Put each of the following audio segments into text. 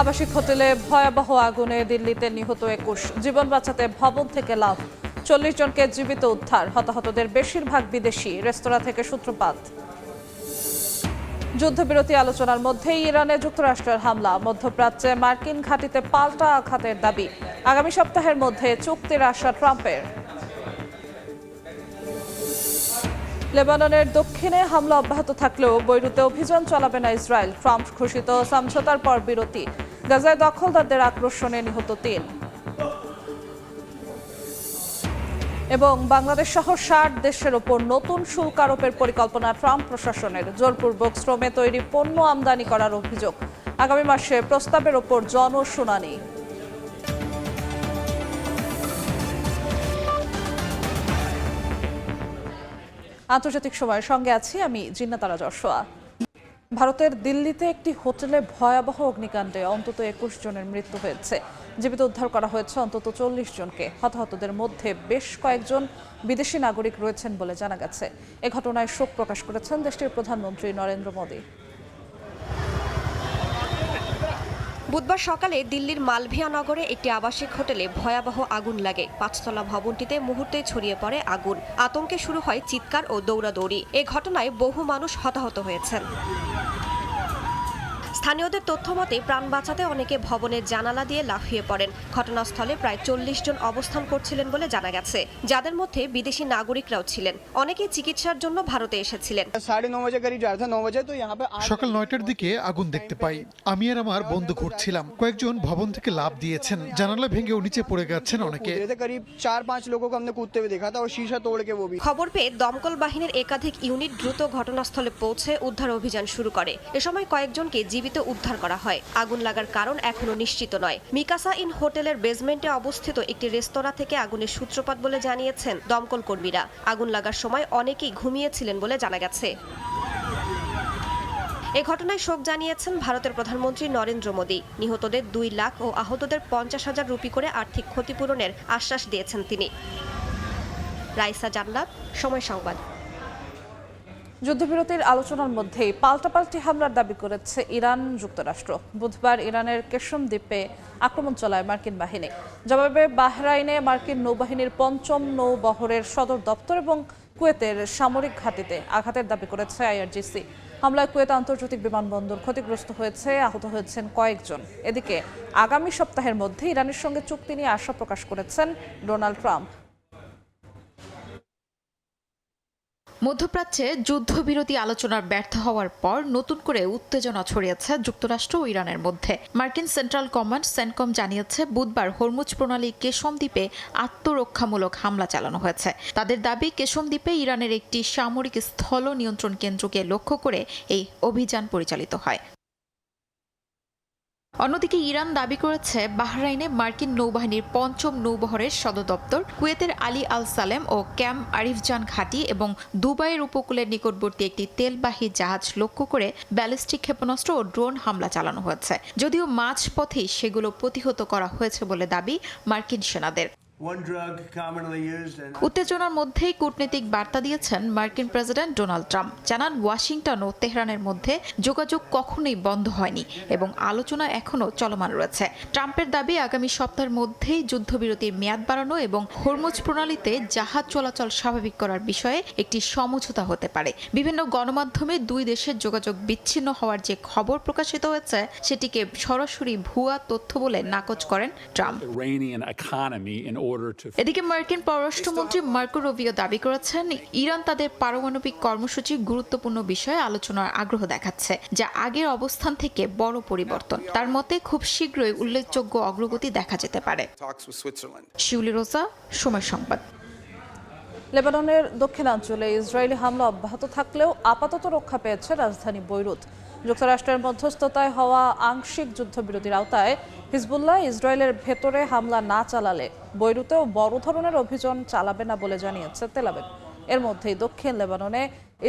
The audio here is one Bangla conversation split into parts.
আবাসিক হোটেলে ভয়াবহ আগুনে দিল্লিতে নিহত ২১, জীবন বাঁচাতে ভবন থেকে লাফ, ৪০ জনকে জীবিত উদ্ধার, হতাহতদের বেশিরভাগ বিদেশি, রেস্তোরাঁ থেকে সূত্রপাত। যুদ্ধবিরতি আলোচনার মধ্যেই ইরানে যুক্তরাষ্ট্রের হামলা, মধ্যপ্রাচ্যে মার্কিন ঘাঁটিতে পাল্টা আঘাতের দাবি, আগামী সপ্তাহের মধ্যে চুক্তির আশা ট্রাম্পের। লেবাননের দক্ষিণে হামলা অব্যাহত থাকলেও বৈরুতে অভিযান চালাবে না ইসরায়েল, ট্রাম্প ঘোষিত সমঝোতার পর বিরতি, গাজায় দখলদারদের আক্রমণে নিহত ৩। এবং বাংলাদেশ সহ ৬০ দেশের ওপর নতুন শুল্ক আরোপের পরিকল্পনা ট্রাম্প প্রশাসনের, জোরপূর্বক শ্রমে তৈরি পণ্য আমদানি করার অভিযোগ, আগামী মাসে প্রস্তাবের ওপর জনশুনানি। আন্তর্জাতিক সময়ের সঙ্গে আছি আমি জিন্নাতারা যশোয়া। ভারতের দিল্লিতে একটি হোটেলে ভয়াবহ অগ্নিকাণ্ডে অন্তত ২১ জনের মৃত্যু হয়েছে, জীবিত উদ্ধার করা হয়েছে অন্তত ৪০ জনকে। হতাহতদের মধ্যে বেশ কয়েকজন বিদেশি নাগরিক রয়েছেন বলে জানা গেছে। এ ঘটনায় শোক প্রকাশ করেছেন দেশটির প্রধানমন্ত্রী নরেন্দ্র মোদী। বুধবার সকালে দিল্লির মালভিয়া নগরে একটি আবাসিক হোটেলে ভয়াবহ আগুন লাগে। ৫তলা ভবনটিতে মুহূর্তে ছড়িয়ে পড়ে আগুন, আতঙ্কে শুরু হয় চিৎকার ও দৌড়াদৌড়ি। এ ঘটনায় বহু মানুষ হতাহত হয়েছেন। স্থানীয়দের তথ্য মতে প্রাণ বাঁচাতে অনেকে ভবনের জানালা দিয়ে লাফিয়ে পড়েন। ঘটনাস্থলে প্রায় ৪০ জন অবস্থান করছিলেন বলে জানা গেছে, যাদের মধ্যে বিদেশি নাগরিকরাও ছিলেন। অনেকে চিকিৎসার জন্য ভারতে এসেছিলেন। সকাল ৯টার দিকে আগুন দেখতে পাই। আমি আর আমার বন্ধু ঘুরছিলাম, কয়েকজন ভবন থেকে লাফ দিয়েছেন, জানালা ভেঙে নিচে পড়ে গেছেন অনেকে। খবর পেয়ে দমকল বাহিনীর একাধিক ইউনিট দ্রুত ঘটনাস্থলে পৌঁছে উদ্ধার অভিযান শুরু করে। এ সময় কয়েকজনকে জীবিত উদ্ধার করা হয়। আগুন লাগার কারণ এখনো নিশ্চিত নয়। মিকাসা ইন হোটেলের বেসমেন্টে অবস্থিত একটি রেস্তোরাঁ থেকে আগুনের সূত্রপাত বলে জানিয়েছেন দমকল কর্মীরা। আগুন লাগার সময় অনেকেই ঘুমিয়েছিলেন বলে জানা গেছে। এ ঘটনায় শোক জানিয়েছেন ভারতের প্রধানমন্ত্রী নরেন্দ্র মোদী। নিহতদের ২ লাখ ও আহতদের ৫০,০০০ রুপি করে আর্থিক ক্ষতিপূরণের আশ্বাস দিয়েছেন তিনি। রাইসা জান্নাত, সময় সংবাদ। যুদ্ধবিরতির আলোচনার মধ্যেই পাল্টাপাল্টি হামলার দাবি করেছে ইরান যুক্তরাষ্ট্র। বুধবার ইরানের কেশম দ্বীপে আক্রমণ চালায় মার্কিন বাহিনী। জবাবে বাহরাইনে মার্কিন নৌবাহিনীর ৫ম নৌবহরের সদর দপ্তর এবং কুয়েতের সামরিক ঘাঁটিতে আঘাতের দাবি করেছে আইআরজিসি। হামলায় কুয়েত আন্তর্জাতিক বিমানবন্দর ক্ষতিগ্রস্ত হয়েছে, আহত হয়েছেন কয়েকজন। এদিকে আগামী সপ্তাহের মধ্যে ইরানের সঙ্গে চুক্তি নিয়ে আশা প্রকাশ করেছেন ডোনাল্ড ট্রাম্প। মধ্যপ্রাচ্যে যুদ্ধবিরতি আলোচনার ব্যর্থ হওয়ার পর নতুন করে উত্তেজনা ছড়িয়েছে যুক্তরাষ্ট্র ও ইরানের মধ্যে। মার্কিন সেন্ট্রাল কমান্ড সেন্টকম জানিয়েছে বুধবার হরমুজ প্রণালী কেশম দ্বীপে আত্মরক্ষামূলক হামলা চালানো হয়েছে। তাদের দাবি, কেশম দ্বীপে ইরানের একটি সামরিক স্থল নিয়ন্ত্রণ কেন্দ্রকে লক্ষ্য করে এই অভিযান পরিচালিত হয়। অন্যদিকে ইরান দাবি করেছে বাহরাইনে মার্কিন নৌবাহিনীর ৫ম নৌবহরের সদর দপ্তর, কুয়েতের আলী আল সালেম ও ক্যাম আরিফজান ঘাঁটি এবং দুবাইয়ের উপকূলের নিকটবর্তী একটি তেলবাহী জাহাজ লক্ষ্য করে ব্যালিস্টিক ক্ষেপণাস্ত্র ও ড্রোন হামলা চালানো হয়েছে। যদিও মাঝপথেই সেগুলো প্রতিহত করা হয়েছে বলে দাবি মার্কিন সেনাদের। উত্তেজনার মধ্যেই কূটনৈতিক বার্তা দিয়েছেন মার্কিন প্রেসিডেন্ট ডোনাল্ড ট্রাম্প। জানান, ওয়াশিংটন ও তেহরানের মধ্যে যোগাযোগ কখনোই বন্ধ হয়নি এবং আলোচনা এখনও চলমান রয়েছে। ট্রাম্পের দাবি, আগামী সপ্তাহের মধ্যেই যুদ্ধবিরতির মেয়াদ বাড়ানো এবং হরমুজ প্রণালীতে জাহাজ চলাচল স্বাভাবিক করার বিষয়ে একটি সমঝোতা হতে পারে। বিভিন্ন গণমাধ্যমে দুই দেশের যোগাযোগ বিচ্ছিন্ন হওয়ার যে খবর প্রকাশিত হয়েছে সেটিকে সরাসরি ভুয়া তথ্য বলে নাকচ করেন ট্রাম্প। এদিকে মার্কিন পররাষ্ট্রমন্ত্রী মার্কো রুবিও দাবি করেছেন, ইরান তাদের পারমাণবিক কর্মসূচির গুরুত্বপূর্ণ বিষয়ে আলোচনার আগ্রহ দেখাচ্ছে, যা আগের অবস্থান থেকে বড় পরিবর্তন। তার মতে খুব শীঘ্রই উল্লেখযোগ্য অগ্রগতি দেখা যেতে পারে। শিউলি রোজা, সময় সংবাদ। লেবাননের দক্ষিণাঞ্চলে ইসরায়েলি হামলা অব্যাহত থাকলেও আপাতত রক্ষা পেয়েছে রাজধানী বৈরুত। যুক্তরাষ্ট্রের মধ্যস্থতায় হওয়া আংশিক যুদ্ধবিরতির আওতায় হিজবুল্লাহ ইসরায়েলের ভেতরে হামলা না চালালে বৈরুতেও বড় ধরনের অভিযান চালাবে না বলে জানিয়েছে তেল আবিব। এর মধ্যেই দক্ষিণ লেবাননে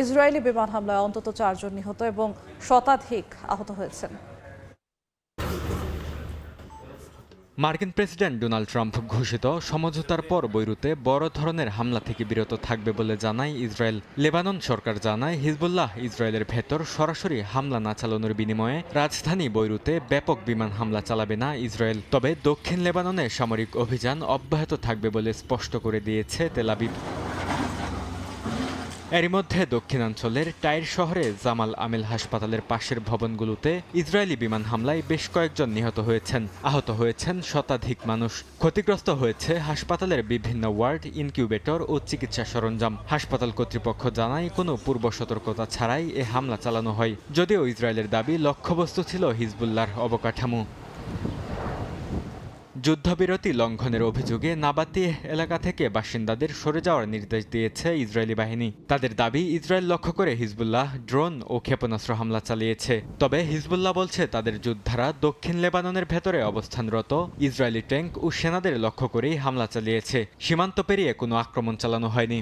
ইসরায়েলি বিমান হামলায় অন্তত ৪ জন নিহত এবং শতাধিক আহত হয়েছেন। মার্কিন প্রেসিডেন্ট ডোনাল্ড ট্রাম্প ঘোষিত সমঝোতার পর বৈরুতে বড় ধরনের হামলা থেকে বিরত থাকবে বলে জানায় ইসরায়েল। লেবানন সরকার জানায় হিজবুল্লাহ ইসরায়েলের ভেতর সরাসরি হামলা না চালানোর বিনিময়ে রাজধানী বৈরুতে ব্যাপক বিমান হামলা চালাবে না ইসরায়েল। তবে দক্ষিণ লেবাননে সামরিক অভিযান অব্যাহত থাকবে বলে স্পষ্ট করে দিয়েছে তেল আবিব। এরই মধ্যে দক্ষিণাঞ্চলের টাইর শহরে জামাল আমেল হাসপাতালের পাশের ভবনগুলোতে ইসরায়েলি বিমান হামলায় বেশ কয়েকজন নিহত হয়েছেন, আহত হয়েছেন শতাধিক মানুষ। ক্ষতিগ্রস্ত হয়েছে হাসপাতালের বিভিন্ন ওয়ার্ড, ইনকিউবেটর ও চিকিৎসা সরঞ্জাম। হাসপাতাল কর্তৃপক্ষ জানায় কোনো পূর্ব সতর্কতা ছাড়াই এ হামলা চালানো হয়, যদিও ইসরায়েলের দাবি লক্ষ্যবস্তু ছিল হিজবুল্লাহর অবকাঠামো। যুদ্ধবিরতি লঙ্ঘনের অভিযোগে নাবাতিহ এলাকা থেকে বাসিন্দাদের সরে যাওয়ার নির্দেশ দিয়েছে ইসরায়েলি বাহিনী। তাদের দাবি ইসরায়েল লক্ষ্য করে হিজবুল্লাহ ড্রোন ও ক্ষেপণাস্ত্র হামলা চালিয়েছে। তবে হিজবুল্লাহ বলছে তাদের যোদ্ধারা দক্ষিণ লেবাননের ভেতরে অবস্থানরত ইসরায়েলি ট্যাঙ্ক ও সেনাদের লক্ষ্য করেই হামলা চালিয়েছে, সীমান্ত পেরিয়ে কোনো আক্রমণ চালানো হয়নি।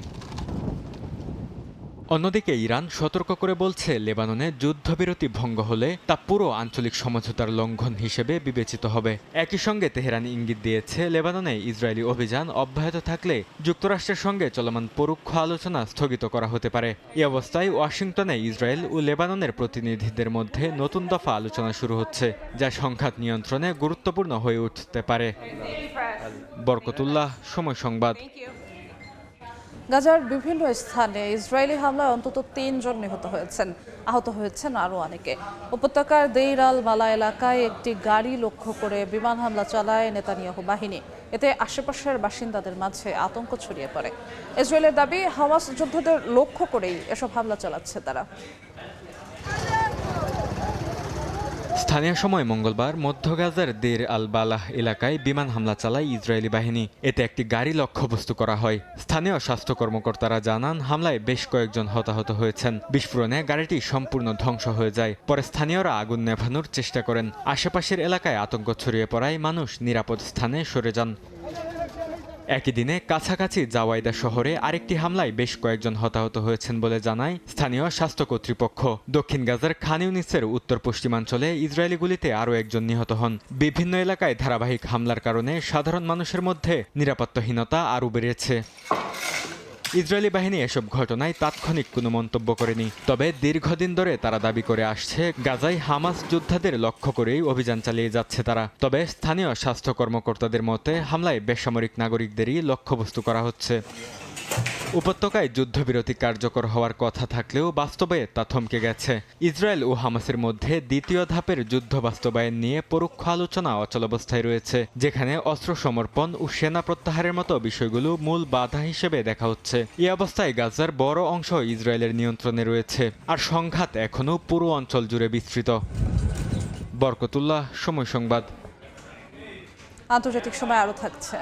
অন্যদিকে ইরান সতর্ক করে বলছে লেবাননে যুদ্ধবিরতি ভঙ্গ হলে তা পুরো আঞ্চলিক সমঝোতার লঙ্ঘন হিসেবে বিবেচিত হবে। একই সঙ্গে তেহরান ইঙ্গিত দিয়েছে লেবাননে ইসরায়েলি অভিযান অব্যাহত থাকলে যুক্তরাষ্ট্রের সঙ্গে চলমান পরোক্ষ আলোচনা স্থগিত করা হতে পারে। এই অবস্থায় ওয়াশিংটনে ইসরায়েল ও লেবাননের প্রতিনিধিদের মধ্যে নতুন দফা আলোচনা শুরু হচ্ছে, যা সংঘাত নিয়ন্ত্রণে গুরুত্বপূর্ণ হয়ে উঠতে পারে। বরকতুল্লাহ, সময় সংবাদ। গাজার বিভিন্ন স্থানে ইসরায়েলি হামলায় অন্তত ৩ জন নিহত হয়েছেন, আহত হয়েছেন আরও অনেকে। উপত্যকার দেইর আল বালা এলাকায় একটি গাড়ি লক্ষ্য করে বিমান হামলা চালায় নেতানিয়াহু বাহিনী। এতে আশেপাশের বাসিন্দাদের মাঝে আতঙ্ক ছড়িয়ে পড়ে। ইসরায়েলের দাবি, হামাস যোদ্ধাদের লক্ষ্য করেই এসব হামলা চালাচ্ছে তারা। স্থানীয় সময় মঙ্গলবার মধ্য গাজার দের আল বালাহ এলাকায় বিমান হামলা চালায় ইসরায়েলি বাহিনী। এতে একটি গাড়ি লক্ষ্যবস্তু করা হয়। স্থানীয় স্বাস্থ্য কর্মকর্তারা জানান হামলায় বেশ কয়েকজন হতাহত হয়েছেন। বিস্ফোরণে গাড়িটি সম্পূর্ণ ধ্বংস হয়ে যায়। পরে স্থানীয়রা আগুন নেভানোর চেষ্টা করেন। আশেপাশের এলাকায় আতঙ্ক ছড়িয়ে পড়ায় মানুষ নিরাপদ স্থানে সরে যান। একই দিনে কাছাকাছি জাওয়াইদা শহরে আরেকটি হামলায় বেশ কয়েকজন হতাহত হয়েছেন বলে জানায় স্থানীয় স্বাস্থ্য কর্তৃপক্ষ। দক্ষিণ গাজার খান ইউনিসের উত্তর পশ্চিমাঞ্চলে ইসরায়েলি গুলিতে আরও একজন নিহত হন। বিভিন্ন এলাকায় ধারাবাহিক হামলার কারণে সাধারণ মানুষের মধ্যে নিরাপত্তাহীনতা আরও বেড়েছে। ইসরায়েলি বাহিনী এসব ঘটনায় তাৎক্ষণিক কোনো মন্তব্য করেনি। তবে দীর্ঘদিন ধরে তারা দাবি করে আসছে গাজায় হামাস যোদ্ধাদের লক্ষ্য করেই অভিযান চালিয়ে যাচ্ছে তারা। তবে স্থানীয় স্বাস্থ্য কর্মকর্তাদের মতে হামলায় বেসামরিক নাগরিকদেরই লক্ষ্যবস্তু করা হচ্ছে। উপত্যকায় যুদ্ধবিরতি কার্যকর হওয়ার কথা থাকলেও বাস্তবে তা থমকে গেছে। ইসরায়েল ও হামাসের মধ্যে দ্বিতীয় ধাপের যুদ্ধ বাস্তবায়ন নিয়ে পরোক্ষ আলোচনা অচলাবস্থায় রয়েছে, যেখানে অস্ত্র সমর্পণ ও সেনা প্রত্যাহারের মতো বিষয়গুলো মূল বাধা হিসেবে দেখা হচ্ছে। এই অবস্থায় গাজার বড় অংশ ইসরায়েলের নিয়ন্ত্রণে রয়েছে, আর সংঘাত এখনও পুরো অঞ্চল জুড়ে বিস্তৃত। বরকতুল্লাহ, সময় সংবাদ। আন্তর্জাতিক সময় আরও থাকছে।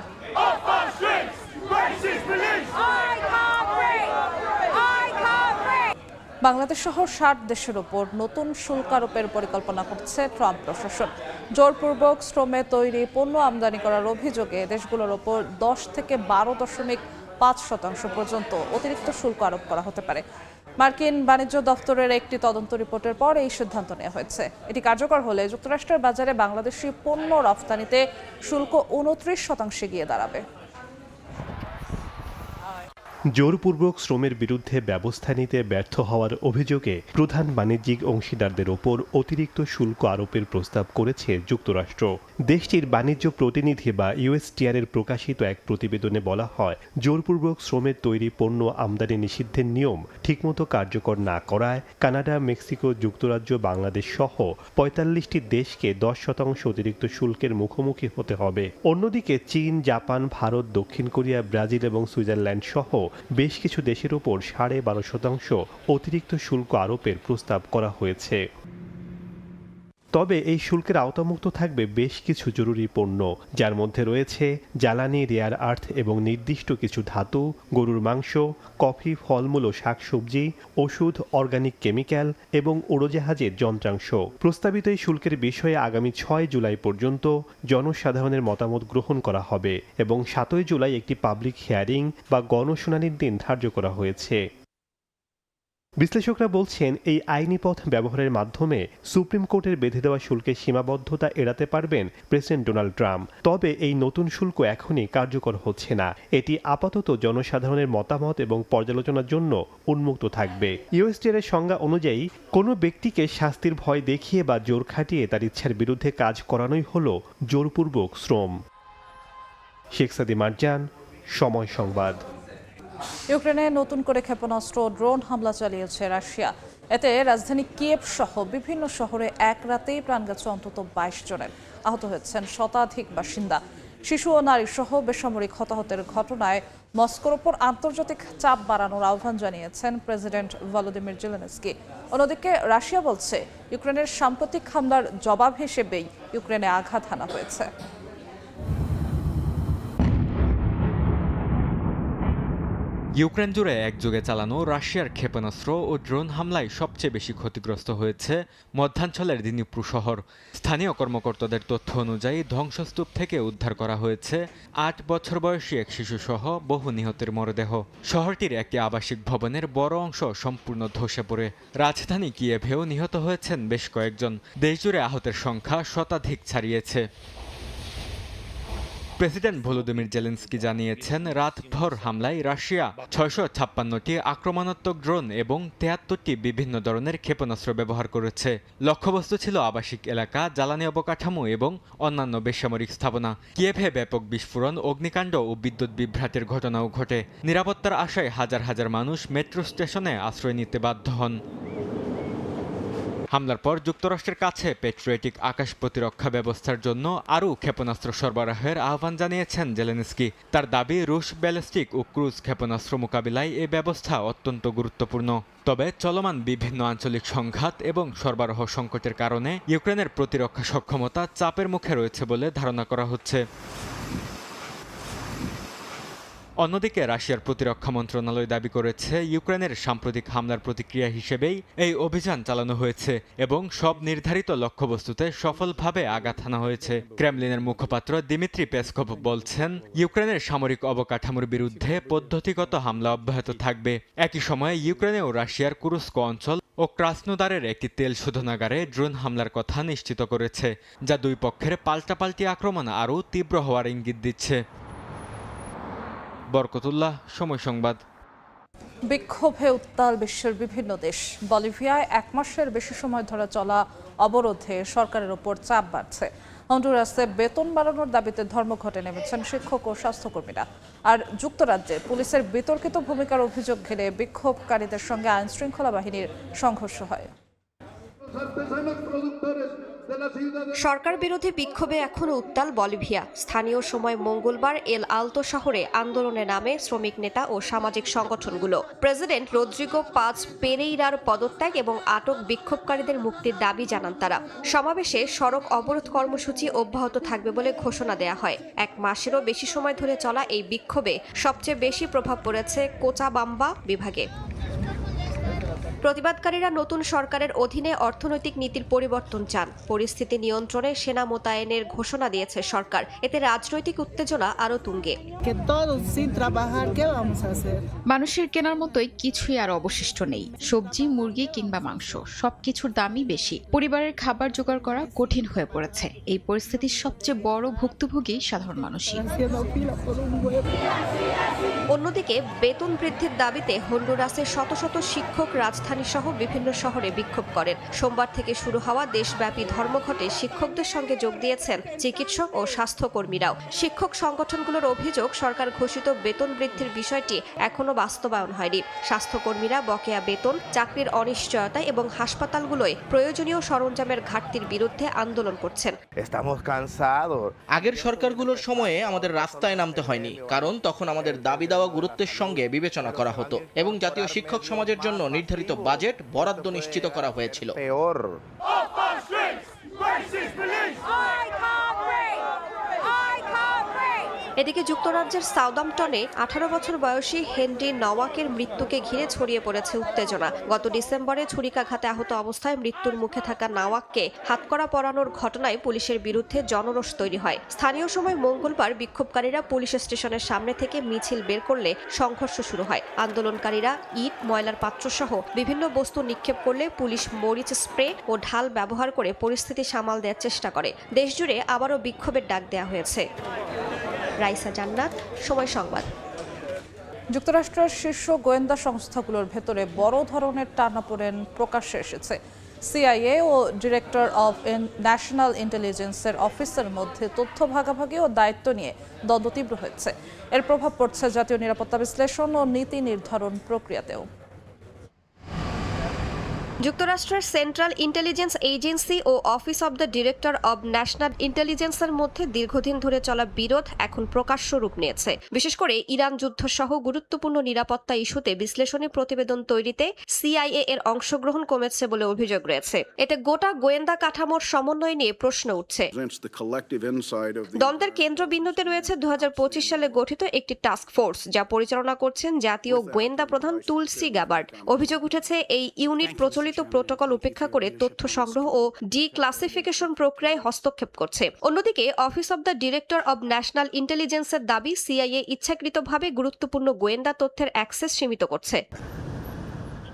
বাংলাদেশ সহ ৬০ দেশের ওপর নতুন শুল্ক আরোপের পরিকল্পনা করছে ট্রাম্প প্রশাসন। জোরপূর্বক শ্রমে তৈরি পণ্য আমদানি করার অভিযোগে দেশগুলোর ওপর ১০ থেকে ১২.৫% পর্যন্ত অতিরিক্ত শুল্ক আরোপ করা হতে পারে। মার্কিন বাণিজ্য দফতরের একটি তদন্ত রিপোর্টের পর এই সিদ্ধান্ত নেওয়া হয়েছে। এটি কার্যকর হলে যুক্তরাষ্ট্রের বাজারে বাংলাদেশি পণ্য রফতানিতে শুল্ক ২৯% গিয়ে দাঁড়াবে। জোরপূর্বক শ্রমের বিরুদ্ধে ব্যবস্থা নিতে ব্যর্থ হওয়ার অভিযোগে প্রধান বাণিজ্যিক অংশীদারদের ওপর অতিরিক্ত শুল্ক আরোপের প্রস্তাব করেছে যুক্তরাষ্ট্র। দেশটির বাণিজ্য প্রতিনিধি বা ইউএসটিআর প্রকাশিত এক প্রতিবেদনে বলা হয়, জোরপূর্বক শ্রমের তৈরি পণ্য আমদানি নিষিদ্ধের নিয়ম ঠিকমতো কার্যকর না করায় কানাডা, মেক্সিকো, যুক্তরাজ্য, বাংলাদেশ সহ ৪৫টি দেশকে ১০% অতিরিক্ত শুল্কের মুখোমুখি হতে হবে। অন্যদিকে চীন, জাপান, ভারত, দক্ষিণ কোরিয়া, ব্রাজিল এবং সুইজারল্যান্ড সহ বেশ কিছু দেশের ওপর ১২.৫% অতিরিক্ত শুল্ক আরোপের প্রস্তাব করা হয়েছে। তবে এই শুল্কের আওতামুক্ত থাকবে বেশ কিছু জরুরি পণ্য, যার মধ্যে রয়েছে জ্বালানি, রেয়ার আর্থ এবং নির্দিষ্ট কিছু ধাতু, গরুর মাংস, কফি, ফলমূল ও শাকসবজি, ওষুধ, অর্গানিক কেমিক্যাল এবং উড়োজাহাজের যন্ত্রাংশ। প্রস্তাবিত এই শুল্কের বিষয়ে আগামী ৬ জুলাই পর্যন্ত জনসাধারণের মতামত গ্রহণ করা হবে এবং ৭ জুলাই একটি পাবলিক হিয়ারিং বা গণশুনানির দিন ধার্য করা হয়েছে। বিশ্লেষকরা বলছেন এই আইনি পথ ব্যবহারের মাধ্যমে সুপ্রিম কোর্টের বেঁধে দেওয়া শুল্কের সীমাবদ্ধতা এড়াতে পারবেন প্রেসিডেন্ট ডোনাল্ড ট্রাম্প। তবে এই নতুন শুল্ক এখনই কার্যকর হচ্ছে না। এটি আপাতত জনসাধারণের মতামত এবং পর্যালোচনার জন্য উন্মুক্ত থাকবে। ইউএসটিআর এর সংজ্ঞা অনুযায়ী কোনো ব্যক্তিকে শাস্তির ভয় দেখিয়ে বা জোর খাটিয়ে তার ইচ্ছার বিরুদ্ধে কাজ করানোই হল জোরপূর্বক শ্রম। শেখ সাদি মারজান, সময় সংবাদ। ইউক্রেনে নতুন করে ক্ষেপণাস্ত্র ও ড্রোন হামলা চালিয়েছে রাশিয়া। এতে রাজধানী কিয়েভ সহ বিভিন্ন শহরে এক রাতেই প্রাণ গেছে অন্তত 22 জনের। আহত হয়েছেন শতাধিক বাসিন্দা। শিশু ও নারী সহ বেসামরিক হতাহতের ঘটনায় মস্কোর ওপর আন্তর্জাতিক চাপ বাড়ানোর আহ্বান জানিয়েছেন প্রেসিডেন্ট ভলোদিমির জেলেনস্কি। অন্যদিকে রাশিয়া বলছে ইউক্রেনের সাম্প্রতিক হামলার জবাব হিসেবেই ইউক্রেনে আঘাত হানা হয়েছে। ইউক্রেন জুড়ে একযোগে চালানো রাশিয়ার ক্ষেপণাস্ত্র ও ড্রোন হামলায় সবচেয়ে বেশি ক্ষতিগ্রস্ত হয়েছে মধ্যাঞ্চলের দিনিপ্রু শহর। স্থানীয় কর্মকর্তাদের তথ্য অনুযায়ী ধ্বংসস্তূপ থেকে উদ্ধার করা হয়েছে 8 বছর বয়সী এক শিশুসহ বহু নিহতের মরদেহ। শহরটির একটি আবাসিক ভবনের বড় অংশ সম্পূর্ণ ধসে পড়ে। রাজধানী কিয়েভেও নিহত হয়েছেন বেশ কয়েকজন। দেশজুড়ে আহতের সংখ্যা শতাধিক ছাড়িয়েছে। প্রেসিডেন্ট ভলোদিমির জেলেনস্কি জানিয়েছেন রাতভর হামলায় রাশিয়া 656টি আক্রমণাত্মক ড্রোন এবং 73টি বিভিন্ন ধরনের ক্ষেপণাস্ত্র ব্যবহার করেছে। লক্ষ্যবস্তু ছিল আবাসিক এলাকা, জ্বালানি অবকাঠামো এবং অন্যান্য বেসামরিক স্থাপনা। কিয়েভে ব্যাপক বিস্ফোরণ, অগ্নিকাণ্ড ও বিদ্যুৎ বিভ্রাটের ঘটনাও ঘটে। নিরাপত্তার আশায় হাজার হাজার মানুষ মেট্রো স্টেশনে আশ্রয় নিতে বাধ্য হন। হামলার পর যুক্তরাষ্ট্রের কাছে প্যাট্রিয়টিক আকাশ প্রতিরক্ষা ব্যবস্থার জন্য আরও ক্ষেপণাস্ত্র সরবরাহের আহ্বান জানিয়েছেন জেলেনস্কি। তার দাবি রুশ ব্যালিস্টিক ও ক্রুজ ক্ষেপণাস্ত্র মোকাবিলায় এই ব্যবস্থা অত্যন্ত গুরুত্বপূর্ণ। তবে চলমান বিভিন্ন আঞ্চলিক সংঘাত এবং সরবরাহ সংকটের কারণে ইউক্রেনের প্রতিরক্ষা সক্ষমতা চাপের মুখে রয়েছে বলে ধারণা করা হচ্ছে। অন্যদিকে রাশিয়ার প্রতিরক্ষা মন্ত্রণালয় দাবি করেছে ইউক্রেনের সাম্প্রতিক হামলার প্রতিক্রিয়া হিসেবেই এই অভিযান চালানো হয়েছে এবং সব নির্ধারিত লক্ষ্যবস্তুতে সফলভাবে আঘাত হানা হয়েছে। ক্রেমলিনের মুখপাত্র দিমিত্রি পেসকভ বলছেন ইউক্রেনের সামরিক অবকাঠামোর বিরুদ্ধে পদ্ধতিগত হামলা অব্যাহত থাকবে। একই সময়ে ইউক্রেনে ও রাশিয়ার কুরস্ক অঞ্চল ও ক্রাসনোদারের একটি তেল শোধনাগারে ড্রোন হামলার কথা নিশ্চিত করেছে, যা দুই পক্ষের পাল্টাপাল্টি আক্রমণ আরও তীব্র হওয়ার ইঙ্গিত দিচ্ছে। বরকতুল্লাহ, সময় সংবাদ। বিক্ষোভে উত্তাল বিশ্বের বিভিন্ন দেশ। বলিভিয়ায় 1 মাসের বেশি সময় ধরে চলা অবরোধে সরকারের ওপর চাপ বাড়ছে। হন্ডুরাসে বেতন বাড়ানোর দাবিতে ধর্মঘটে নেমেছেন শিক্ষক ও স্বাস্থ্যকর্মীরা। আর যুক্তরাজ্যে পুলিশের বিতর্কিত ভূমিকার অভিযোগ ঘিরে বিক্ষোভকারীদের সঙ্গে আইনশৃঙ্খলা বাহিনীর সংঘর্ষ হয়। সরকার বিরোধী বিক্ষোভে এখনো উত্তাল বলিভিয়া। স্থানীয় সময় মঙ্গলবার এল আলতো শহরে আন্দোলনে নামে শ্রমিক নেতা ও সামাজিক সংগঠনগুলো। প্রেসিডেন্ট রদ্রিগো পাজ পেরেইরার পদত্যাগ এবং আটক বিক্ষোভকারীদের মুক্তির দাবি জানান তারা। সমাবেশে সড়ক অবরোধ কর্মসূচি অব্যাহত থাকবে বলে ঘোষণা দেয়া হয়। 1 মাসেরও বেশি সময় ধরে চলা এই বিক্ষোভে সবচেয়ে বেশি প্রভাব পড়েছে কোচাবাম্বা বিভাগে। প্রতিবাদকারীরা নতুন সরকারের অধীনে অর্থনৈতিক নীতির পরিবর্তন চান। পরিস্থিতি নিয়ন্ত্রণে সেনা মোতায়েনের ঘোষণা দিয়েছে সরকার। এতে রাজনৈতিক উত্তেজনা আরও তুঙ্গে। মানুষের কেনার মতোই কিছুই আর অবশিষ্ট নেই। সবজি, মুরগি কিংবা মাংস সবকিছুর দামই বেশি। পরিবারের খাবার জোগাড় করা কঠিন হয়ে পড়েছে। এই পরিস্থিতির সবচেয়ে বড় ভুক্তভোগী সাধারণ মানুষই। অন্যদিকে বেতন বৃদ্ধির দাবিতে হন্ডুরাসের শত শত শিক্ষক রাজধানী সহ বিভিন্ন শহরে বিক্ষোভ করেন। সোমবার থেকে শুরু হওয়া দেশব্যাপী ধর্মঘটে শিক্ষকদের সঙ্গে যোগ দিয়েছেন চিকিৎসক ও স্বাস্থ্যকর্মীরাও। শিক্ষক সংগঠনগুলোর অভিযোগ, সরকার ঘোষিত বেতন বৃদ্ধির বিষয়টি এখনো বাস্তবায়ন হয়নি। স্বাস্থ্যকর্মীরা বকেয়া বেতন, চাকরির অনিশ্চয়তা এবং হাসপাতালগুলোয় প্রয়োজনীয় সরঞ্জামের ঘাটতির বিরুদ্ধে আন্দোলন করছেন। আগের সরকারগুলোর সময়ে আমাদের রাস্তায় নামতে হয়নি, কারণ তখন আমাদের দাবি দেওয়া গুরুত্বের সঙ্গে বিবেচনা করা হতো এবং জাতীয় শিক্ষক সমাজের জন্য নির্ধারিত বাজেট বরাদ্দ নিশ্চিত করা হয়েছিল। এদিকে যুক্তরাজ্যের সাউদাম্পটনে 18 বছর বয়সী হেনরি নওয়াকের মৃত্যুকে ঘিরে ছড়িয়ে পড়েছে উত্তেজনা। গত ডিসেম্বরে ছুরিকাঘাতে আহত অবস্থায় মৃত্যুর মুখে থাকা নওয়াককে হাতকড়া পরানোর ঘটনায় পুলিশের বিরুদ্ধে জনরোষ তৈরি হয়। স্থানীয় সময় মঙ্গলবার বিক্ষোভকারীরা পুলিশ স্টেশনের সামনে থেকে মিছিল বের করলে সংঘর্ষ শুরু হয়। আন্দোলনকারীরা ইট, ময়লার পাত্রসহ বিভিন্ন বস্তু নিক্ষেপ করলে পুলিশ মরিচ স্প্রে ও ঢাল ব্যবহার করে পরিস্থিতি সামাল দেওয়ার চেষ্টা করে। দেশজুড়ে আবারও বিক্ষোভের ডাক দেওয়া হয়েছে। রাইসা জান্নাত, সময় সংবাদ। যুক্তরাষ্ট্রের শীর্ষ গোয়েন্দা সংস্থাগুলোর ভেতরে বড় ধরনের টানাপোড়েন প্রকাশ্যে এসেছে। সিআইএ ও ডিরেক্টর অফ ন্যাশনাল ইন্টেলিজেন্সের অফিসের মধ্যে তথ্য ভাগাভাগি ও দায়িত্ব নিয়ে দ্বন্দ্ব তীব্র হয়েছে। এর প্রভাব পড়ছে জাতীয় নিরাপত্তা বিশ্লেষণ ও নীতি নির্ধারণ প্রক্রিয়াতেও। যুক্তরাষ্ট্রের সেন্ট্রাল ইন্টেলিজেন্স এজেন্সি ও office of the director of national ইন্টেলিজেন্সের মধ্যে দীর্ঘদিন ধরে চলা বিরোধ এখন প্রকাশ্য রূপ নিয়েছে। বিশেষ করে ইরান যুদ্ধ সহ গুরুত্বপূর্ণ নিরাপত্তা ইস্যুতে বিশ্লেষণী প্রতিবেদন তৈরিতে সিআইএ এর অংশগ্রহণ কমেছে বলে অভিযোগ রয়েছে। এতে গোটা গোয়েন্দা কাঠামোর সমন্বয় নিয়ে প্রশ্ন উঠছে। দ্বন্দ্বের কেন্দ্রবিন্দুতে রয়েছে 2025 সালে গঠিত একটি টাস্ক ফোর্স, যা পরিচালনা করছেন জাতীয় গোয়েন্দা প্রধান তুলসি গ্যাবার্ড। অভিযোগ উঠেছে এই ইউনিট প্রচলিত প্রোটোকল উপেক্ষা করে তথ্য সংগ্রহ ও ডিক্লাসিফিকেশন প্রক্রিয়ায় হস্তক্ষেপ করছে। অন্যদিকে office of the director of national ইন্টেলিজেন্সের দাবি সিআইএ ইচ্ছাকৃতভাবে গুরুত্বপূর্ণ গোয়েন্দা তথ্যের অ্যাক্সেস সীমিত করছে।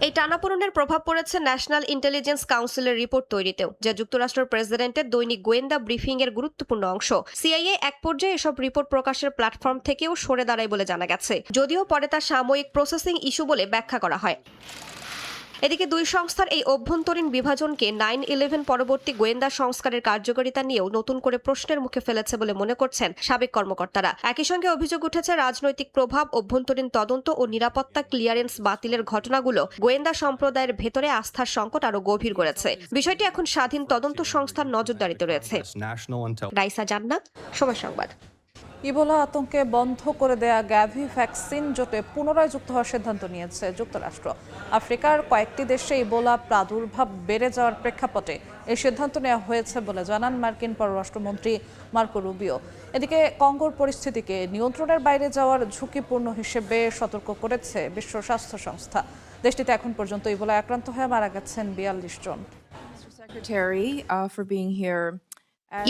এই টানাপোড়েনের প্রভাব পড়েছে ন্যাশনাল ইন্টেলিজেন্স কাউন্সিলের রিপোর্ট তৈরিতেও, যা যুক্তরাষ্ট্রের প্রেসিডেন্টের দৈনিক গোয়েন্দা ব্রিফিং এর গুরুত্বপূর্ণ অংশ। সিআইএ এক পর্যায়ে এসব রিপোর্ট প্রকাশের প্ল্যাটফর্ম থেকেও সরে দাঁড়ায় বলে জানা গেছে, যদিও পরে তা সাময়িক প্রসেসিং ইস্যু বলে ব্যাখ্যা করা হয়। এদিকে দুই সংস্থার এই অভ্যন্তরীণ বিভাজনকে 9/11 পরবর্তী গোয়েন্দা সংস্কারের কার্যকারিতা নিয়েও নতুন করে প্রশ্নের মুখে ফেলেছে বলে মনে করছেন সাবেক কর্মকর্তারা। একই সঙ্গে অভিযোগ উঠেছে রাজনৈতিক প্রভাব, অভ্যন্তরীণ তদন্ত ও নিরাপত্তা ক্লিয়ারেন্স বাতিলের ঘটনাগুলো গোয়েন্দা সম্প্রদায়ের ভেতরে আস্থার সংকট আরও গভীর করেছে। বিষয়টি এখন স্বাধীন তদন্ত সংস্থার নজরদারিতে রয়েছে। রাইসা জান্নাত, সময় সংবাদ। ইবোলা আতঙ্কে বন্ধ করে দেয়া গ্যাভি ভ্যাকসিন জোটে পুনরায় যুক্ত হওয়ার সিদ্ধান্ত নিয়েছে যুক্তরাষ্ট্র। আফ্রিকার কয়েকটি দেশে ইবোলা প্রাদুর্ভাব বেড়ে যাওয়ার প্রেক্ষাপটে এই সিদ্ধান্ত নেওয়া হয়েছে বলে জানান মার্কিন পররাষ্ট্রমন্ত্রী মার্কো রুবিও। এদিকে কঙ্গোর পরিস্থিতিকে নিয়ন্ত্রণের বাইরে যাওয়ার ঝুঁকিপূর্ণ হিসেবে সতর্ক করেছে বিশ্ব স্বাস্থ্য সংস্থা। দেশটিতে এখন পর্যন্ত ইবোলায় আক্রান্ত হয়ে মারা গেছেন 42 জন।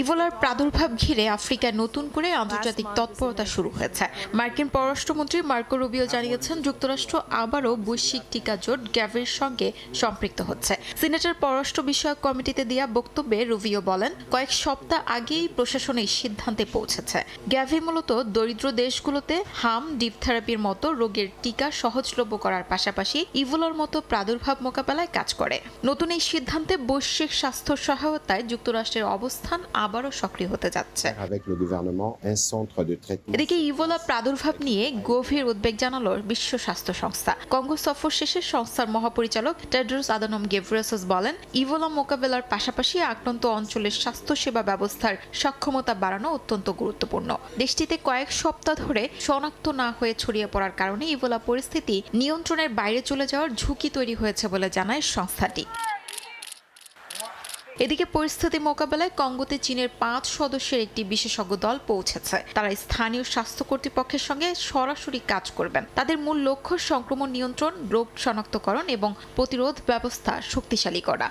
ইবোলার প্রাদুর্ভাব ঘিরে আফ্রিকায় নতুন করে আন্তর্জাতিক তৎপরতা শুরু হয়েছে। মার্কিন পররাষ্ট্রমন্ত্রী মার্কো রুবিও জানিয়েছেন যুক্তরাষ্ট্র আবারও বৈশ্বিক টিকা জোট গ্যাভির সঙ্গে সম্পৃক্ত হচ্ছে। সিনেটের পররাষ্ট্র বিষয়ক কমিটিতে দেয়া বক্তব্যে রুবিও বলেন, কয়েক সপ্তাহ আগেই প্রশাসন এই সিদ্ধান্তে পৌঁছেছে। গ্যাভি মূলত দরিদ্র দেশগুলোতে হাম ডিপথেরাপির মতো রোগের টিকা সহজলভ্য করার পাশাপাশি ইবোলার মতো প্রাদুর্ভাব মোকাবেলায় কাজ করে। নতুন এই সিদ্ধান্তে বৈশ্বিক স্বাস্থ্য সহায়তায় যুক্তরাষ্ট্রের অবস্থান আবারও সক্রিয় হতে যাচ্ছে। এদিকে ইবোলা প্রাদুর্ভাব নিয়ে গভীর উদ্বেগ জানালো বিশ্ব স্বাস্থ্য সংস্থা। কঙ্গো সফর শেষে সংস্থার মহাপরিচালক টেড্রোস আদানম গেব্রেসাস বলেন, ইবোলা মোকাবেলার পাশাপাশি আক্রান্ত অঞ্চলের স্বাস্থ্যসেবা ব্যবস্থার সক্ষমতা বাড়ানো অত্যন্ত গুরুত্বপূর্ণ। দেশটিতে কয়েক সপ্তাহ ধরে শনাক্ত না হয়ে ছড়িয়ে পড়ার কারণে ইবোলা পরিস্থিতি নিয়ন্ত্রণের বাইরে চলে যাওয়ার ঝুঁকি তৈরি হয়েছে বলে জানায় সংস্থাটি। এদিকে পরিস্থিতি মোকাবেলায় কঙ্গোতে চীনের 5 সদস্যের একটি বিশেষজ্ঞ দল পৌঁছেছে। তারা স্থানীয় স্বাস্থ্য কর্তৃপক্ষের সঙ্গে সরাসরি কাজ করবেন। তাদের মূল লক্ষ্য সংক্রমণ নিয়ন্ত্রণ, রোগ শনাক্তকরণ এবং প্রতিরোধ ব্যবস্থা শক্তিশালী করা।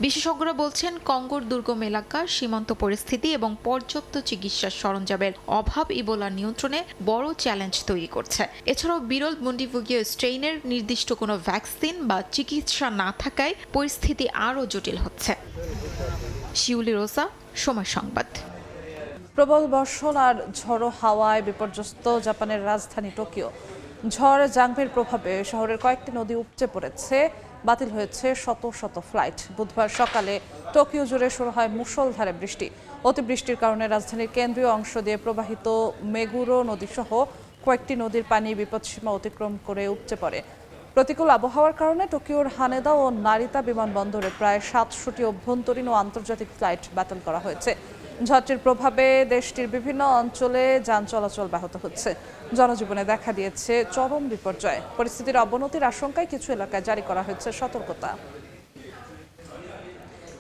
বিশেষজ্ঞরা বলছেন, কঙ্গোর দুর্গম এলাকা, সীমান্ত পরিস্থিতি এবং পর্যাপ্ত চিকিৎসার সরঞ্জামের অভাব ইবোলা নিয়ন্ত্রণে বড় চ্যালেঞ্জ তৈরি করছে। এছাড়াও বিরল বুন্ডিবুগীয় স্ট্রেইনের নির্দিষ্ট কোনো ভ্যাকসিন বা চিকিৎসা না থাকায় পরিস্থিতি আরও জটিল হচ্ছে। শিউলি রোসা, সময় সংবাদ। প্রবল বর্ষণ আর ঝড়ো হাওয়ায় বিপর্যস্ত জাপানের রাজধানী টোকিও। ঝড় জাংভির প্রভাবে শহরের কয়েকটি নদী উপচে পড়েছে। বাতিল হয়েছে শত শত ফ্লাইট। বুধবার সকালে টোকিও জুড়ে শুরু হয় মুষলধারে বৃষ্টি। অতিবৃষ্টির কারণে রাজধানীর কেন্দ্রীয় অংশ দিয়ে প্রবাহিত মেগুরো নদীসহ কয়েকটি নদীর পানি বিপদসীমা অতিক্রম করে উপচে পড়ে। প্রতিকূল আবহাওয়ার কারণে টোকিওর হানেদা ও নারিতা বিমানবন্দরে প্রায় 700টি অভ্যন্তরীণ ও আন্তর্জাতিক ফ্লাইট বাতিল করা হয়েছে। ঝড়টির প্রভাবে দেশটির বিভিন্ন অঞ্চলে যান চলাচল ব্যাহত হচ্ছে। জনজীবনে দেখা দিয়েছে চরম বিপর্যয়। পরিস্থিতির অবনতির আশঙ্কায় কিছু এলাকায় জারি করা হয়েছে সতর্কতা।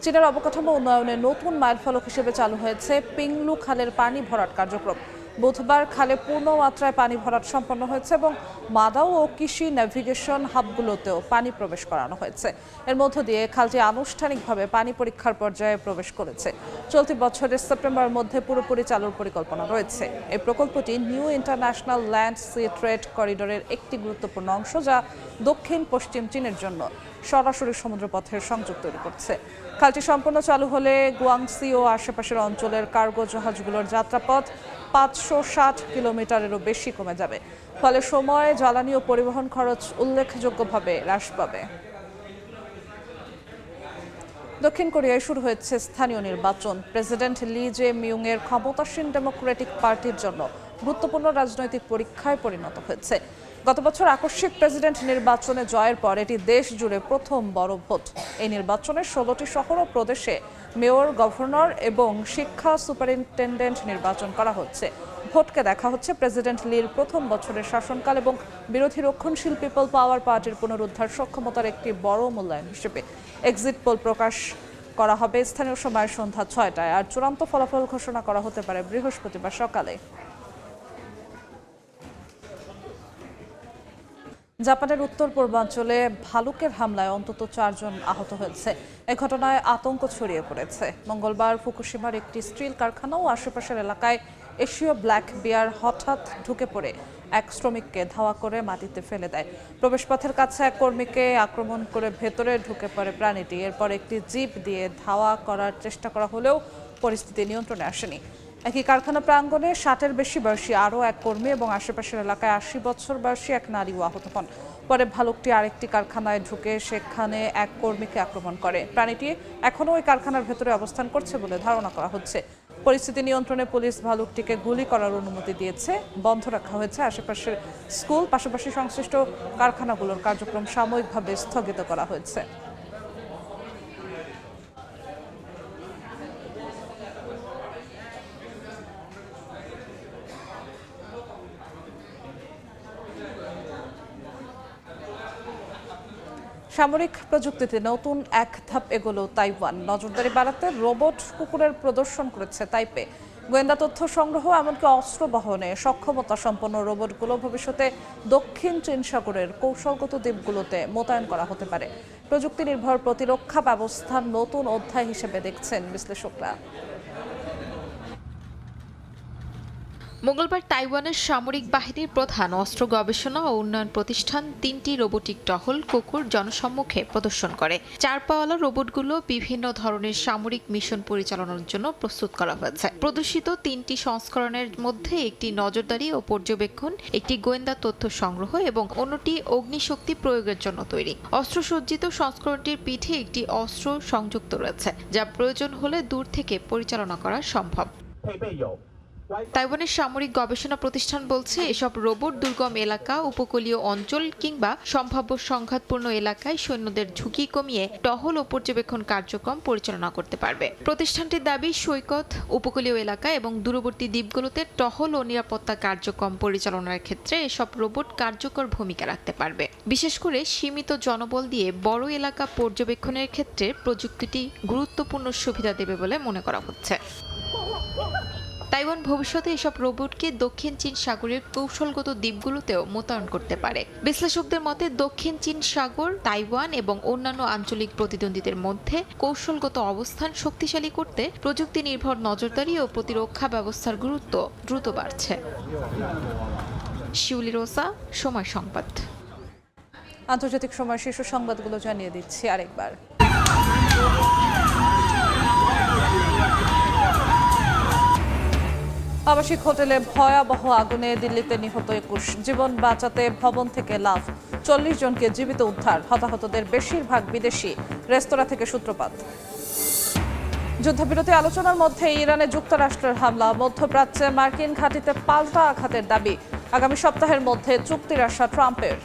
চীনের অবকাঠামো উন্নয়নে নতুন মাইলফলক হিসেবে চালু হয়েছে পিংলু খালের পানি ভরাট কার্যক্রম। বুধবার খালে পূর্ণ মাত্রায় পানি ভরাট সম্পন্ন হয়েছে এবং মাদাও ও কিশি ন্যাভিগেশন হাবগুলোতেও পানি প্রবেশ করানো হয়েছে। এর মধ্য দিয়ে খালটি আনুষ্ঠানিকভাবে পানি পরীক্ষার পর্যায়ে প্রবেশ করেছে। চলতি বছরের সেপ্টেম্বরের মধ্যে পুরোপুরি চালুর পরিকল্পনা রয়েছে। এই প্রকল্পটি new international land sea trade করিডোরের একটি গুরুত্বপূর্ণ অংশ, যা দক্ষিণ পশ্চিম চীনের জন্য সরাসরি সমুদ্রপথের সংযোগ তৈরি করছে। খালটি সম্পূর্ণ চালু হলে গুয়াংসি ও আশেপাশের অঞ্চলের কার্গো জাহাজগুলোর যাত্রাপথ 560 কিলোমিটারেরও বেশি কমে যাবে। ফলে সময়, জ্বালানি ও পরিবহন খরচ উল্লেখযোগ্যভাবে হ্রাস পাবে। দক্ষিণ কোরিয়ায় শুরু হয়েছে স্থানীয় নির্বাচন। প্রেসিডেন্ট লি জে মিউং এর ক্ষমতাসীন ডেমোক্রেটিক পার্টির জন্য গুরুত্বপূর্ণ রাজনৈতিক পরীক্ষায় পরিণত হয়েছে। গত বছর আকস্মিক প্রেসিডেন্ট নির্বাচনে জয়ের পর এটি দেশ জুড়ে প্রথম বড় ভোট। এই নির্বাচনে 16টি শহর ও প্রদেশে মেয়র, গভর্নর এবং শিক্ষা সুপারিনটেন্ডেন্ট নির্বাচন করা হচ্ছে। ভোটকে দেখা হচ্ছে প্রেসিডেন্ট লির প্রথম বছরের শাসনকাল এবং বিরোধী রক্ষণশীল পিপল পাওয়ার পার্টির পুনরুদ্ধার সক্ষমতার একটি বড় মূল্যায়ন হিসেবে। এক্সিট পোল প্রকাশ করা হবে স্থানীয় সময় সন্ধ্যা 6টায়, আর চূড়ান্ত ফলাফল ঘোষণা করা হতে পারে বৃহস্পতিবার সকালে। জাপানের উত্তর পূর্বাঞ্চলে ভালুকের হামলায় অন্তত 4 জন আহত হয়েছে। এ ঘটনায় আতঙ্ক ছড়িয়ে পড়েছে। মঙ্গলবার ফুকুশিমার একটি স্টিল কারখানা ও আশেপাশের এলাকায় এশীয় ব্ল্যাক বিয়ার হঠাৎ ঢুকে পড়ে এক শ্রমিককে ধাওয়া করে মাটিতে ফেলে দেয়। প্রবেশপথের কাছে এক কর্মীকে আক্রমণ করে ভেতরে ঢুকে পড়ে প্রাণীটি। এরপর একটি জিপ দিয়ে ধাওয়া করার চেষ্টা করা হলেও পরিস্থিতি নিয়ন্ত্রণে আসেনি। একই কারখানা প্রাঙ্গণে 60-এর বেশি বয়সী আরও এক কর্মী এবং আশেপাশের এলাকায় 80 বছর বয়সী এক নারীও আহত হন। পরে ভালুকটি আরেকটি কারখানায় ঢুকে সেখানে এক কর্মীকে আক্রমণ করে। প্রাণীটি এখনও ওই কারখানার ভেতরে অবস্থান করছে বলে ধারণা করা হচ্ছে। পরিস্থিতি নিয়ন্ত্রণে পুলিশ ভালুকটিকে গুলি করার অনুমতি দিয়েছে। বন্ধ রাখা হয়েছে আশেপাশের স্কুল, পাশাপাশি সংশ্লিষ্ট কারখানাগুলোর কার্যক্রম সাময়িকভাবে স্থগিত করা হয়েছে। সামরিক প্রযুক্তিতে নতুন এক ধাপ এগোলো তাইওয়ান। নজরদারি বাড়াতে রোবট কুকুরের প্রদর্শন করেছে তাইপে। গোয়েন্দা তথ্য সংগ্রহ, এমনকি অস্ত্র বহনে সক্ষমতা সম্পন্ন রোবটগুলো ভবিষ্যতে দক্ষিণ চীন সাগরের কৌশলগত দ্বীপগুলোতে মোতায়েন করা হতে পারে। প্রযুক্তি নির্ভর প্রতিরক্ষা ব্যবস্থার নতুন অধ্যায় হিসেবে দেখছেন বিশ্লেষকরা। মঙ্গলবার তাইওয়ানের সামরিক বাহিনীর প্রধান অস্ত্র গবেষণা ও উন্নয়ন প্রতিষ্ঠান 3টি রোবোটিক টহল কুকুর জনসম্মুখে প্রদর্শন করে। 4 পাওয়ালা রোবটগুলো বিভিন্ন ধরনের সামরিক মিশন পরিচালনার জন্য প্রস্তুত করা হয়েছে। প্রদর্শিত 3টি সংস্করণের মধ্যে একটি নজরদারি ও পর্যবেক্ষণ, একটি গোয়েন্দা তথ্য সংগ্রহ এবং অন্যটি অগ্নিশক্তি প্রয়োগের জন্য তৈরি। অস্ত্রসজ্জিত সংস্করণটির পিঠে একটি অস্ত্র সংযুক্ত রয়েছে, যা প্রয়োজন হলে দূর থেকে পরিচালনা করা সম্ভব। তাইওয়ানের সামরিক গবেষণা প্রতিষ্ঠান বলছে, এসব রোবট দুর্গম এলাকা, উপকূলীয় অঞ্চল কিংবা সম্ভাব্য সংঘাতপূর্ণ এলাকায় সৈন্যদের ঝুঁকি কমিয়ে টহল ও পর্যবেক্ষণ কার্যক্রম পরিচালনা করতে পারবে। প্রতিষ্ঠানটির দাবি, সৈকত, উপকূলীয় এলাকা এবং দূরবর্তী দ্বীপগুলোতে টহল ও নিরাপত্তা কার্যক্রম পরিচালনার ক্ষেত্রে এসব রোবট কার্যকর ভূমিকা রাখতে পারবে। বিশেষ করে সীমিত জনবল দিয়ে বড় এলাকা পর্যবেক্ষণের ক্ষেত্রে প্রযুক্তিটি গুরুত্বপূর্ণ সুবিধা দেবে বলে মনে করা হচ্ছে। তাইওয়ান ভবিষ্যতে এসব রোবটকে দক্ষিণ চীন সাগরের কৌশলগত দ্বীপগুলোতেও মোতায়েন করতে পারে। বিশ্লেষকদের মতে, দক্ষিণ চীন সাগর, তাইওয়ান এবং অন্যান্য আঞ্চলিক প্রতিদ্বন্দ্বীদের মধ্যে কৌশলগত অবস্থান শক্তিশালী করতে প্রযুক্তি নির্ভর নজরদারি ও প্রতিরক্ষা ব্যবস্থার গুরুত্ব দ্রুত বাড়ছে। শিউলি রোসা, সময় সংবাদ। আন্তর্জাতিক সময় শীর্ষ সংবাদগুলো জানিয়ে দিচ্ছি আরেকবার। আবাসিক হোটেলে ভয়াবহ আগুনে দিল্লিতে নিহত 21, জীবন বাঁচাতে ভবন থেকে লাফ, 40 জনকে জীবিত উদ্ধার, হতাহতদের বেশিরভাগ বিদেশি, রেস্তোরাঁ থেকে সূত্রপাত। যুদ্ধবিরতি আলোচনার মধ্যে ইরানে যুক্তরাষ্ট্রের হামলা, মধ্যপ্রাচ্যে মার্কিন ঘাঁটিতে পাল্টা আঘাতের দাবি, আগামী সপ্তাহের মধ্যে চুক্তির আশা ট্রাম্পের।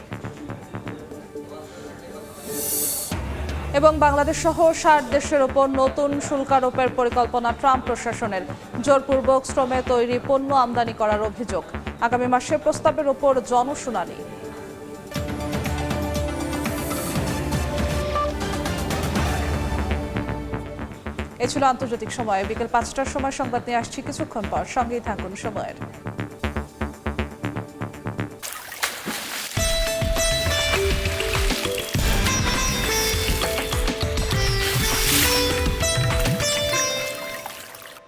এবং বাংলাদেশ সহ 60 দেশের ওপর নতুন শুল্ক আরোপের পরিকল্পনা ট্রাম্প প্রশাসনের, জোরপূর্বক শ্রমে তৈরি পণ্য আমদানি করার অভিযোগ, আগামী মাসে প্রস্তাবের ওপর জনশুনানি। এ ছিল আন্তর্জাতিক সময়। বিকেল 5টার সময় সংবাদ নিয়ে আসছি কিছুক্ষণ পর। সঙ্গেই থাকুন সময়ের।